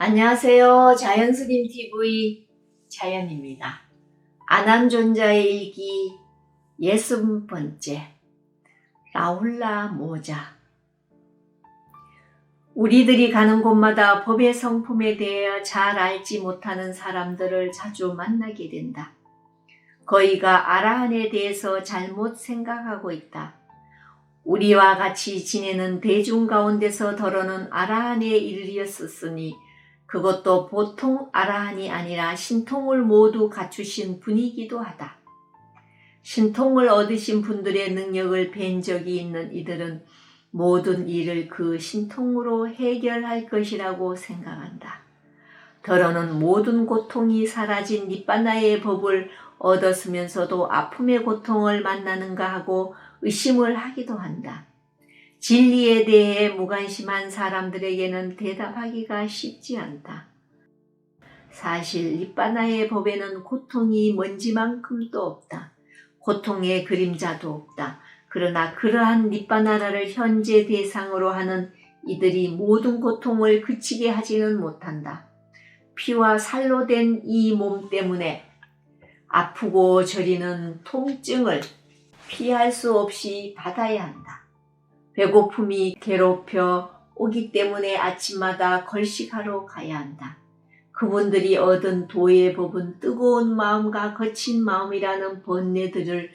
안녕하세요. 자연스님 TV 자연입니다. 아난존자의 일기 60번째 라울라 모자. 우리들이 가는 곳마다 법의 성품에 대해 잘 알지 못하는 사람들을 자주 만나게 된다. 거의가 아라한에 대해서 잘못 생각하고 있다. 우리와 같이 지내는 대중 가운데서 더러는 아라한에 이르렀으니 그것도 보통 아라한이 아니라 신통을 모두 갖추신 분이기도 하다. 신통을 얻으신 분들의 능력을 뵌 적이 있는 이들은 모든 일을 그 신통으로 해결할 것이라고 생각한다. 더러는 모든 고통이 사라진 니빠나의 법을 얻었으면서도 아픔의 고통을 만나는가 하고 의심을 하기도 한다. 진리에 대해 무관심한 사람들에게는 대답하기가 쉽지 않다. 사실 니빠나의 법에는 고통이 먼지만큼도 없다. 고통의 그림자도 없다. 그러나 그러한 니빠나를 현재 대상으로 하는 이들이 모든 고통을 그치게 하지는 못한다. 피와 살로 된 이 몸 때문에 아프고 저리는 통증을 피할 수 없이 받아야 한다. 배고픔이 괴롭혀 오기 때문에 아침마다 걸식하러 가야 한다. 그분들이 얻은 도의 법은 뜨거운 마음과 거친 마음이라는 번뇌들을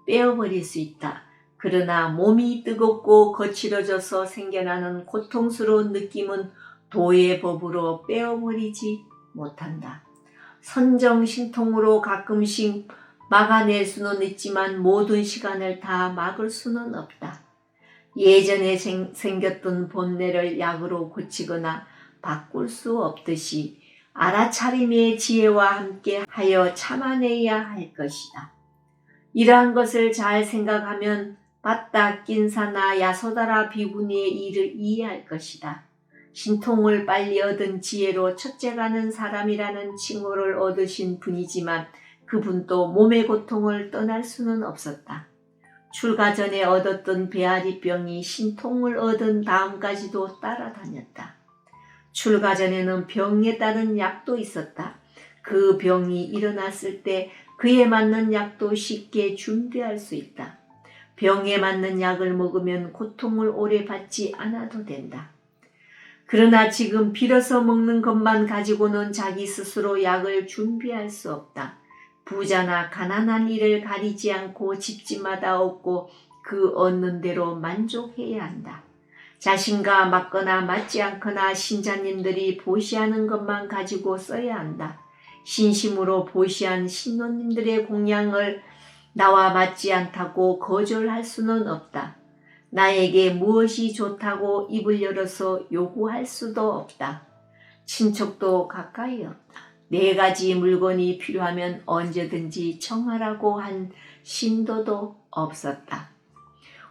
빼어버릴 수 있다. 그러나 몸이 뜨겁고 거칠어져서 생겨나는 고통스러운 느낌은 도의 법으로 빼어버리지 못한다. 선정신통으로 가끔씩 막아낼 수는 있지만 모든 시간을 다 막을 수는 없다. 예전에 생겼던 본뇌를 약으로 고치거나 바꿀 수 없듯이 알아차림의 지혜와 함께 하여 참아내야 할 것이다. 이러한 것을 잘 생각하면 바딱 긴사나 야소다라 비구니의 일을 이해할 것이다. 신통을 빨리 얻은 지혜로 첫째가는 사람이라는 칭호를 얻으신 분이지만 그분도 몸의 고통을 떠날 수는 없었다. 출가 전에 얻었던 배앓이병이 신통을 얻은 다음까지도 따라다녔다. 출가 전에는 병에 따른 약도 있었다. 그 병이 일어났을 때 그에 맞는 약도 쉽게 준비할 수 있다. 병에 맞는 약을 먹으면 고통을 오래 받지 않아도 된다. 그러나 지금 빌어서 먹는 것만 가지고는 자기 스스로 약을 준비할 수 없다. 부자나 가난한 일을 가리지 않고 집집마다 얻고 그 얻는 대로 만족해야 한다. 자신과 맞거나 맞지 않거나 신자님들이 보시하는 것만 가지고 써야 한다. 신심으로 보시한 신노님들의 공양을 나와 맞지 않다고 거절할 수는 없다. 나에게 무엇이 좋다고 입을 열어서 요구할 수도 없다. 친척도 가까이 없다. 4가지 물건이 필요하면 언제든지 청하라고 한 신도도 없었다.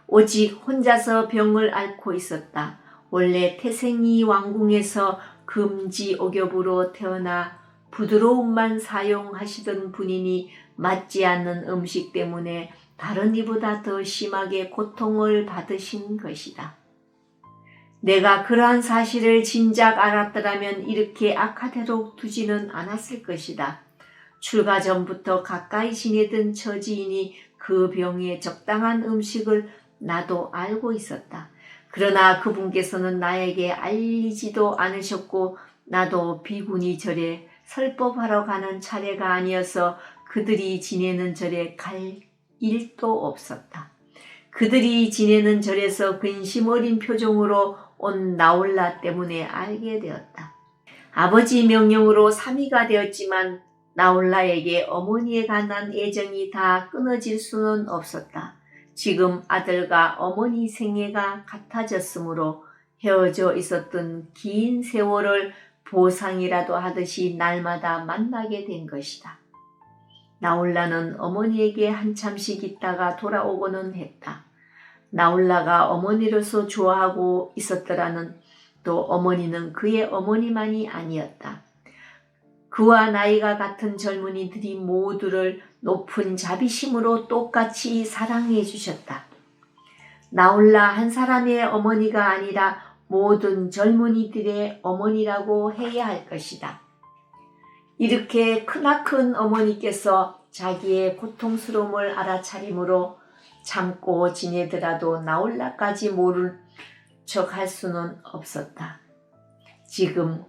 오직 혼자서 병을 앓고 있었다. 원래 태생이 왕궁에서 금지 옥엽으로 태어나 부드러움만 사용하시던 분이니 맞지 않는 음식 때문에 다른 이보다 더 심하게 고통을 받으신 것이다. 내가 그러한 사실을 진작 알았더라면 이렇게 악하도록 두지는 않았을 것이다. 출가 전부터 가까이 지내던 처지이니 그 병에 적당한 음식을 나도 알고 있었다. 그러나 그분께서는 나에게 알리지도 않으셨고 나도 비구니 절에 설법하러 가는 차례가 아니어서 그들이 지내는 절에 갈 일도 없었다. 그들이 지내는 절에서 근심 어린 표정으로 온 나홀라 때문에 알게 되었다. 아버지 명령으로 3위가 되었지만 나홀라에게 어머니에 관한 애정이 다 끊어질 수는 없었다. 지금 아들과 어머니 생애가 같아졌으므로 헤어져 있었던 긴 세월을 보상이라도 하듯이 날마다 만나게 된 것이다. 나홀라는 어머니에게 한참씩 있다가 돌아오고는 했다. 나홀라가 어머니로서 좋아하고 있었더라는 또 어머니는 그의 어머니만이 아니었다. 그와 나이가 같은 젊은이들이 모두를 높은 자비심으로 똑같이 사랑해 주셨다. 나홀라 한 사람의 어머니가 아니라 모든 젊은이들의 어머니라고 해야 할 것이다. 이렇게 크나큰 어머니께서 자기의 고통스러움을 알아차림으로 참고 지내더라도 나홀라까지 모를 척 할 수는 없었다. 지금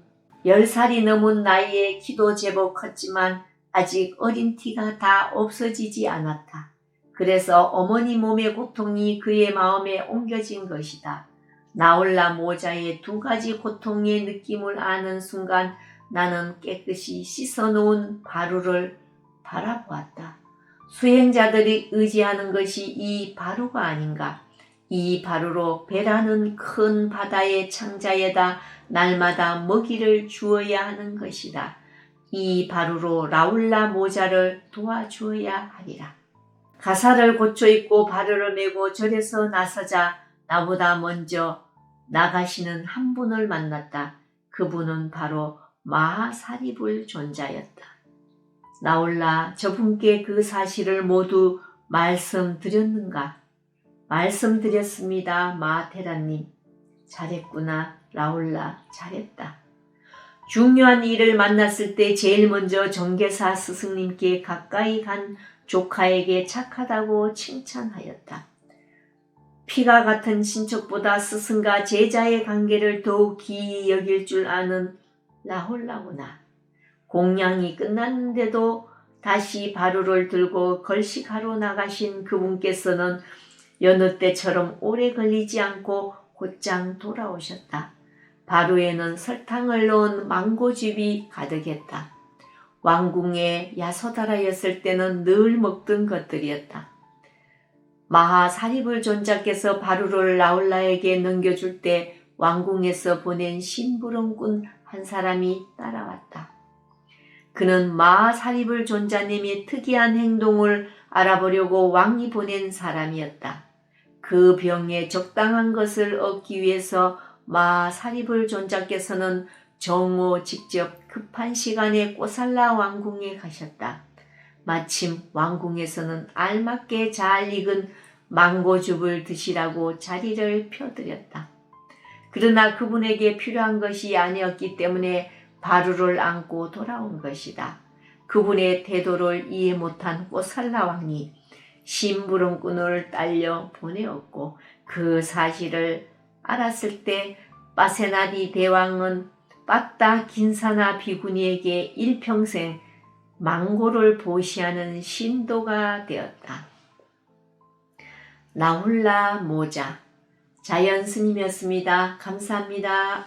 10살이 넘은 나이에 키도 제법 컸지만 아직 어린 티가 다 없어지지 않았다. 그래서 어머니 몸의 고통이 그의 마음에 옮겨진 것이다. 나홀라 모자의 2가지 고통의 느낌을 아는 순간 나는 깨끗이 씻어놓은 바루를 바라보았다. 수행자들이 의지하는 것이 이 바루가 아닌가. 이 바루로 배라는 큰 바다의 창자에다 날마다 먹이를 주어야 하는 것이다. 이 바루로 라울라 모자를 도와주어야 하리라. 가사를 고쳐 입고 바루를 메고 절에서 나서자 나보다 먼저 나가시는 한 분을 만났다. 그분은 바로 마하사리불 존자였다. 나홀라 저분께 그 사실을 모두 말씀드렸는가? 말씀드렸습니다. 마테라님. 잘했구나. 라홀라 잘했다. 중요한 일을 만났을 때 제일 먼저 정계사 스승님께 가까이 간 조카에게 착하다고 칭찬하였다. 피가 같은 친척보다 스승과 제자의 관계를 더욱 기이 여길 줄 아는 라홀라구나. 공양이 끝났는데도 다시 바루를 들고 걸식하러 나가신 그분께서는 여느 때처럼 오래 걸리지 않고 곧장 돌아오셨다. 바루에는 설탕을 넣은 망고즙이 가득했다. 왕궁의 야소다라였을 때는 늘 먹던 것들이었다. 마하사리불 존자께서 바루를 라홀라에게 넘겨줄 때 왕궁에서 보낸 심부름꾼 한 사람이 따라왔다. 그는 마하사리불 존자님의 특이한 행동을 알아보려고 왕이 보낸 사람이었다. 그 병에 적당한 것을 얻기 위해서 마하사리불 존자께서는 정오 직접 급한 시간에 꼬살라 왕궁에 가셨다. 마침 왕궁에서는 알맞게 잘 익은 망고즙을 드시라고 자리를 펴드렸다. 그러나 그분에게 필요한 것이 아니었기 때문에 바루를 안고 돌아온 것이다. 그분의 태도를 이해 못한 꼬살라 왕이 심부름꾼을 딸려 보내었고 그 사실을 알았을 때 빠세나디 대왕은 빠따 긴사나 비구니에게 일평생 망고를 보시하는 신도가 되었다. 나홀라 모자 자연 스님이었습니다. 감사합니다.